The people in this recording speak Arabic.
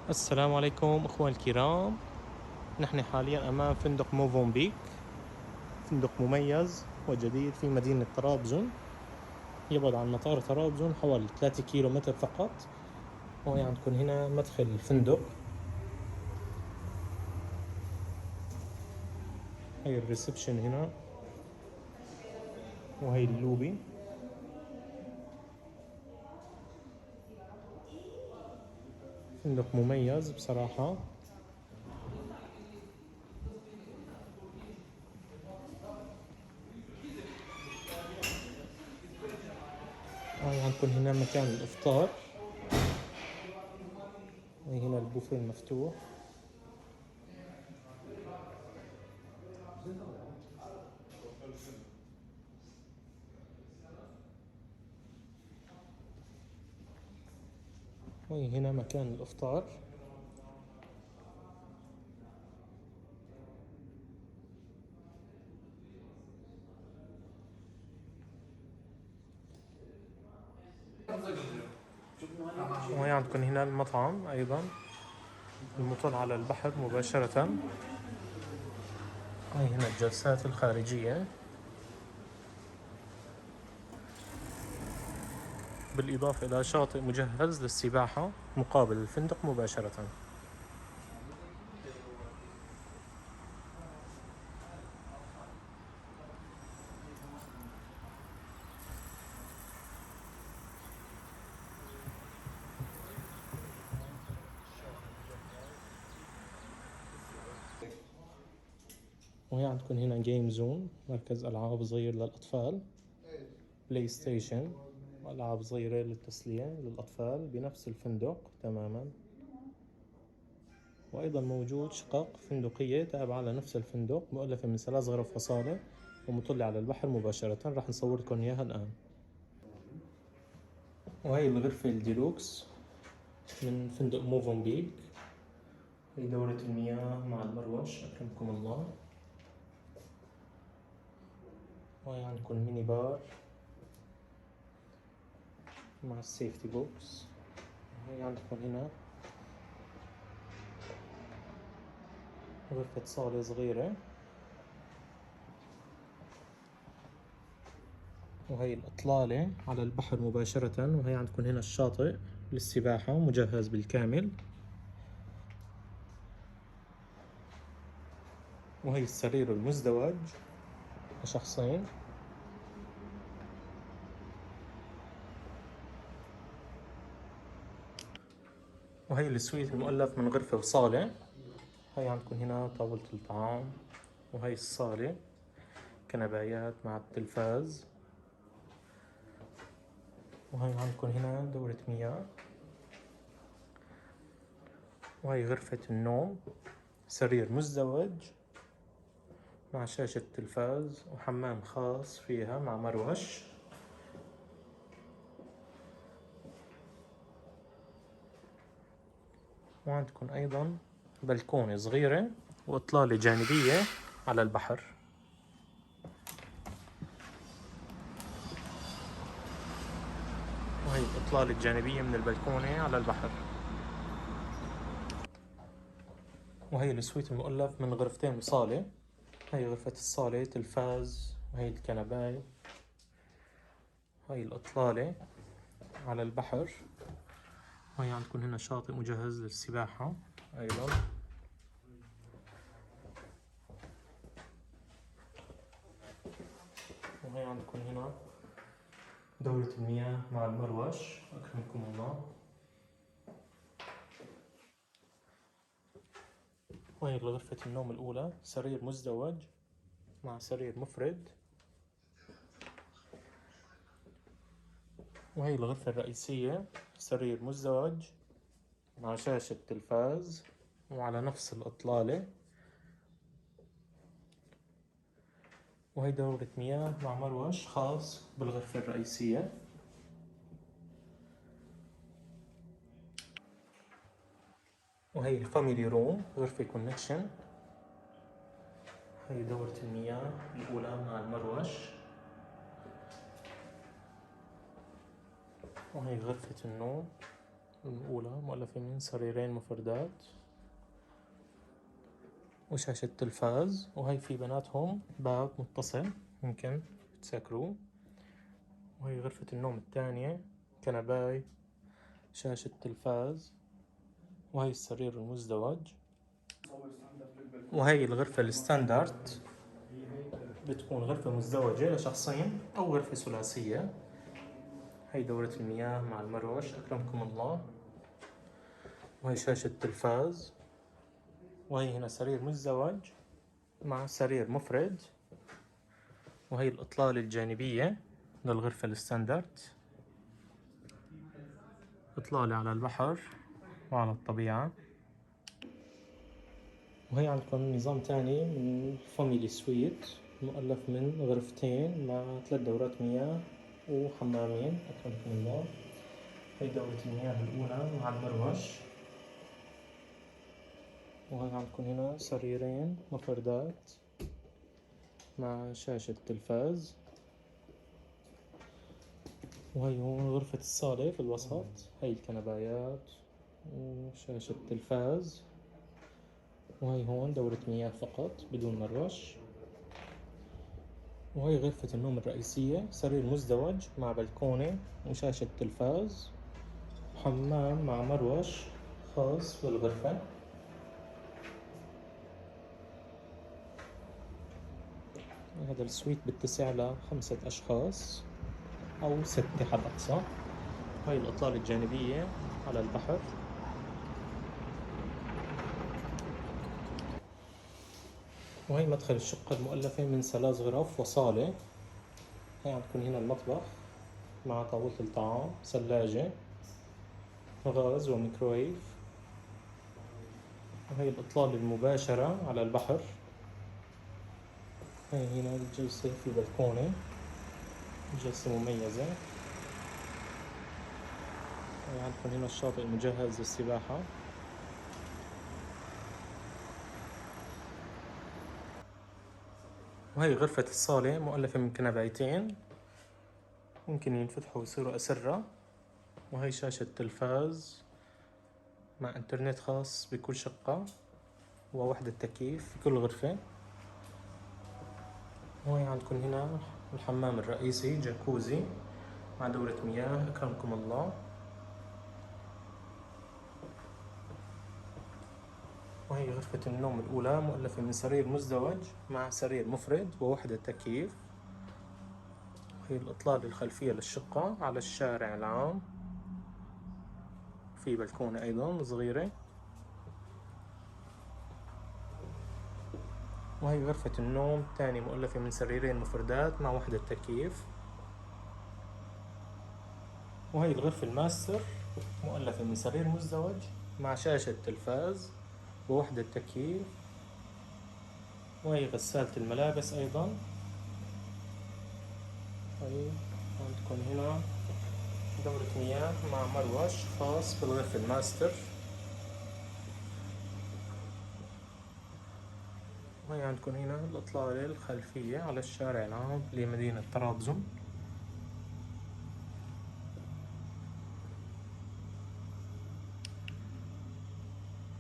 السلام عليكم أخواني الكرام. نحن حاليا أمام فندق موفنبيك، فندق مميز وجديد في مدينة طرابزون، يبعد عن مطار طرابزون حوالي 3 كيلو متر فقط. وهي عندكم هنا مدخل الفندق، هي الريسبشن هنا، وهي اللوبي. فندق مميز بصراحة. وهي عندكم هنا مكان الإفطار، وهي هنا البوفيه المفتوح. وهي هنا مكان الإفطار. وهي عندكم هنا المطعم أيضا المطل على البحر مباشرة. هاي هنا الجلسات الخارجية، بالإضافة إلى شاطئ مجهز للسباحة مقابل الفندق مباشرة. وهي عندكم هنا جيم زون، مركز ألعاب صغير للأطفال، بلاي ستيشن وألعاب صغيرة للتسلية للأطفال بنفس الفندق تماما. وأيضا موجود شقق فندقية تابعة لنفس الفندق، مؤلفة من 3 غرف وصالة ومطلة على البحر مباشرة. راح نصور لكم إياها الآن. وهي الغرفة الديلوكس من فندق موفنبيك. هي دورة المياه مع المروش أكرمكم الله. وهي عندكم ميني بار مع السيفتي بوكس. هي عندكم هنا غرفة صالة صغيرة، وهي الإطلالة على البحر مباشرة. وهي عندكم هنا الشاطئ للسباحة مجهز بالكامل. وهي السرير المزدوج لشخصين. وهي السويت المؤلف من غرفة وصالة. هي عندكم هنا طاولة الطعام، وهي الصالة كنبايات مع التلفاز. وهي عندكم هنا دورة مياه. وهي غرفة النوم، سرير مزدوج مع شاشة تلفاز وحمام خاص فيها مع مروش. وعندكم أيضا بلكونة صغيرة وإطلالة جانبية على البحر. وهي الإطلالة الجانبية من البلكونة على البحر. وهي السويت المؤلف من غرفتين وصالة. هي غرفة الصالة تلفاز، وهي الكنباي. هاي الإطلالة على البحر. وهي عندكم هنا شاطئ مجهز للسباحة أيضا. وهي عندكم هنا دورة المياه مع المروش أكرمكم الله. وهي غرفة النوم الأولى، سرير مزدوج مع سرير مفرد. وهي الغرفة الرئيسية، سرير مزدوج مع شاشة تلفاز وعلى نفس الإطلالة. وهي دورة مياه مع مروش خاص بالغرفة الرئيسية. وهي الفاميلي روم، غرفة كونكشن. هي دورة المياه الأولى مع المروش. وهي غرفة النوم الأولى مؤلفة من سريرين مفردات وشاشة تلفاز، وهي في بناتهم باب متصل ممكن تسكروه. وهي غرفة النوم الثانية، كنباي، شاشة تلفاز، وهي السرير المزدوج. وهي الغرفة الستاندرد، بتكون غرفة مزدوجة لشخصين أو غرفة ثلاثية. هي دورة المياه مع المروش أكرمكم الله، وهي شاشة تلفاز، وهي هنا سرير مزدوج مع سرير مفرد، وهي الإطلالة الجانبية للغرفة الستاندرد، إطلالة على البحر وعلى الطبيعة. وهي عندكم نظام تاني من فاميلي سويت، مؤلف من غرفتين مع 3 دورات مياه وحمامين أكرمكم الله. هي دورة المياه الأولى مع المروش. وهي عندكم هنا سريرين مفردات مع شاشة تلفاز. وهي هون غرفة الصالة في الوسط، هي الكنبايات وشاشة تلفاز. وهي هون دورة مياه فقط بدون مروش. وهي غرفة النوم الرئيسية، سرير مزدوج مع بلكونة وشاشة تلفاز، حمام مع مروش خاص بالغرفة. هذا السويت بتسع ل5 أشخاص أو 6 حد أقصى. هاي الإطلالة الجانبية على البحر. وهي مدخل الشقة المؤلفة من 3 غرف وصالة. هي عندكم هنا المطبخ مع طاولة الطعام، ثلاجة، غاز وميكرويف. وهي الإطلالة المباشرة على البحر. هي هنا الجلسة في بلكونة، جلسة مميزة. هي عندكم هنا الشاطئ مجهز للسباحة. وهي غرفة الصالة مؤلفة من كنبايتين ممكن ينفتحوا ويصيروا أسرة. وهي شاشة تلفاز مع إنترنت خاص بكل شقة ووحدة تكييف في كل غرفة. وهي عندكم هنا الحمام الرئيسي، جاكوزي مع دورة مياه أكرمكم الله. وهي غرفة النوم الأولى مؤلفة من سرير مزدوج مع سرير مفرد ووحدة تكييف. وهي الإطلالة الخلفية للشقة على الشارع العام، في بلكونة أيضا صغيرة. وهي غرفة النوم الثانية مؤلفة من سريرين مفردات مع وحدة تكييف. وهي الغرفة الماستر مؤلفة من سرير مزدوج مع شاشة تلفاز ووحدة تكييف. وهي غسالة الملابس أيضا. هي عندكم هنا دورة مياه مع مروش خاص بالغرفة الماستر. وهي عندكم هنا الإطلالة الخلفية على الشارع العام لمدينة طرابزون.